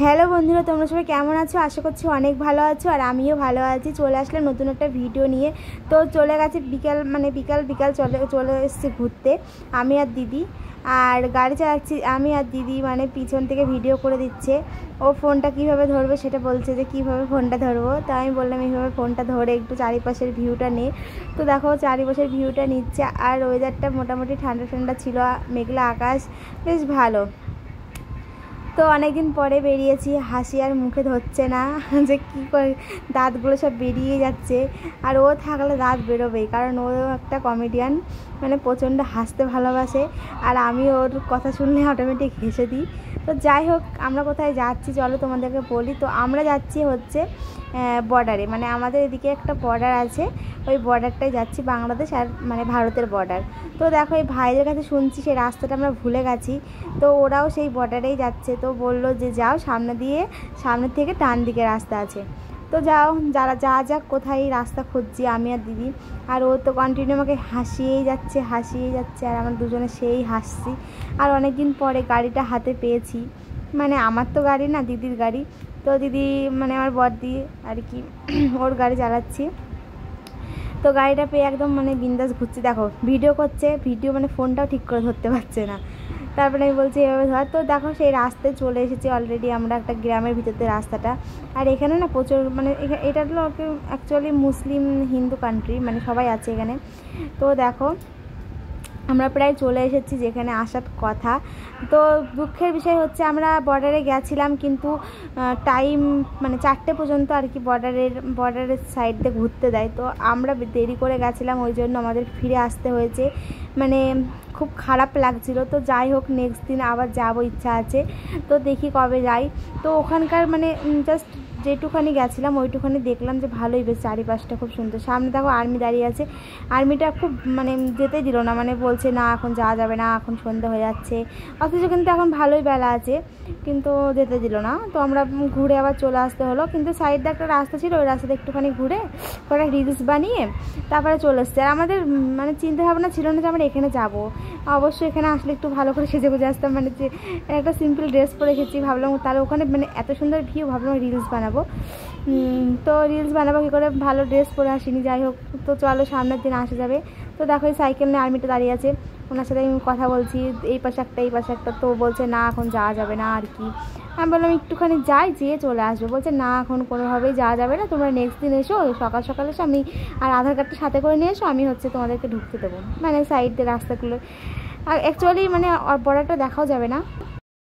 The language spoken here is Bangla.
হ্যালো বন্ধুরা, তোমরা সবাই কেমন আছো? আশা করছি অনেক ভালো আছো আর আমিও ভালো আছি। চলে আসলাম নতুন একটা ভিডিও নিয়ে। তো চলে গেছে বিকাল চলে এসেছি ঘুরতে আমি আর দিদি। আর গাড়ি চালাচ্ছি আমি আর দিদি, মানে পিছন থেকে ভিডিও করে দিচ্ছে। ও ফোনটা কীভাবে ধরবে সেটা বলছে যে কীভাবে ফোনটা ধরবো। তো আমি বললাম এইভাবে ফোনটা ধরে একটু চারিপাশের ভিউটা নে। তো দেখো চারিপাশের ভিউটা নিচ্ছে। আর ওয়েদারটা মোটামুটি ঠান্ডা ঠান্ডা ছিল, মেঘলা আকাশ, বেশ ভালো। তো অনেকদিন পরে বেরিয়েছি, হাসি আর মুখে ধরছে না যে কী করে, দাঁতগুলো সব বেরিয়ে যাচ্ছে। আর ও থাকলে দাঁত বেরোবেই, কারণ ও একটা কমেডিয়ান, মানে প্রচণ্ড হাসতে ভালোবাসে। আর আমি ওর কথা শুনলে অটোমেটিক হেসে দিই। তো যাই হোক, আমরা কোথায় যাচ্ছি চলো তোমাদেরকে বলি। তো আমরা যাচ্ছি হচ্ছে বর্ডারে, মানে আমাদের এদিকে একটা বর্ডার আছে, ওই বর্ডারটায় যাচ্ছি, বাংলাদেশ আর মানে ভারতের বর্ডার। তো দেখো এই ভাইদের কাছে শুনছি সেই রাস্তাটা আমরা ভুলে গেছি। তো ওরাও সেই বর্ডারেই যাচ্ছে। তো বললো যে যাও সামনে থেকে ডান দিকে রাস্তা আছে। তো যাও, যাক কোথায় রাস্তা খুঁজছি আমি আর দিদি। আর ও তো কন্টিনিউ আমাকে হাসিয়েই যাচ্ছে আর আমরা দুজনে সেই হাসছি। আর অনেক দিন পরে গাড়িটা হাতে পেয়েছি, মানে আমার তো গাড়ি না, দিদির গাড়ি। তো দিদি মানে আমার বড়দি আর কি, ওর গাড়ি চালাচ্ছি। তো গাড়িটা পেয়ে একদম মানে বিন্দাস ঘুরছি। দেখো ভিডিও করছে, মানে ফোনটাও ঠিক করে ধরতে পারছে না। তারপরে আমি বলছি এভাবে ধর। তো দেখো সেই রাস্তায় চলে এসেছি অলরেডি আমরা, একটা গ্রামের ভিতরতে রাস্তাটা। আর এখানে না প্রচুর মানে এটা হলো অ্যাকচুয়ালি মুসলিম হিন্দু কান্ট্রি, মানে সবাই আছে এখানে। তো দেখো আমরা প্রায় চলে এসেছি যেখানে আসার কথা। তো দুঃখের বিষয় হচ্ছে আমরা বর্ডারে গেছিলাম, কিন্তু টাইম মানে 4টে পর্যন্ত আর কি বর্ডারের সাইড দিয়ে ঘুরতে দেয়। তো আমরা দেরি করে গেছিলাম, ওই জন্য আমাদের ফিরে আসতে হয়েছে, মানে খুব খারাপ লাগছিল। তো যাই হোক, নেক্সট দিন আবার যাব, ইচ্ছা আছে। তো দেখি কবে যাই। তো ওখানকার মানে জাস্ট যেটুখানি গেছিলাম ওইটুখানি দেখলাম যে ভালোই, বেশ চারিপাশটা খুব সুন্দর। সামনে দেখো আর্মি দাঁড়িয়ে আছে, আর্মিটা খুব মানে যেতে দিল না, মানে বলছে না এখন যাওয়া যাবে না, এখন সন্ধ্যা হয়ে যাচ্ছে। অথচ কিন্তু এখন ভালোই বেলা আছে, কিন্তু যেতে দিল না। তো আমরা ঘুরে আবার চলে আসতে হলো। কিন্তু সাইডে একটা রাস্তা ছিল, ওই রাস্তাতে একটুখানি ঘুরে কয়েকটা রিলস বানিয়ে তারপরে চলে এসছে। আর আমাদের মানে চিন্তা ভাবনা ছিল না যে আমরা এখানে যাব। অবশ্যই এখানে আসলে একটু ভালো করে সেজে গুজে আসতাম, মানে যে একটা সিম্পল ড্রেস পরে এসেছি, ভাবলাম তাহলে ওখানে মানে এত সুন্দর ভিউ, ভাবলাম রিলস বানাবো। তো রিলস বানাবো কী করে, ভালো ড্রেস পরে আসিনি। যাই হোক, তো চলো সামনের দিন আসা যাবে। তো দেখো এই সাইকেল নিয়ে আর্মিটা দাঁড়িয়ে আছে, ওনার সাথে আমি কথা বলছি, এই পাশে একটা। তো বলছে না এখন যাওয়া যাবে না আর কি। আমি বললাম একটুখানি যেয়ে চলে আসবো। বলছে না এখন কোনোভাবেই যাওয়া যাবে না, তোমরা নেক্সট দিন এসো, সকাল এসো, আমি আর আধার কার্ডটা সাথে করে নিয়ে এসো, আমি হচ্ছে তোমাদেরকে ঢুকতে দেবো, মানে সাইড দিয়ে রাস্তাগুলো। আর অ্যাকচুয়ালি মানে বর্ডারটা দেখাও যাবে না,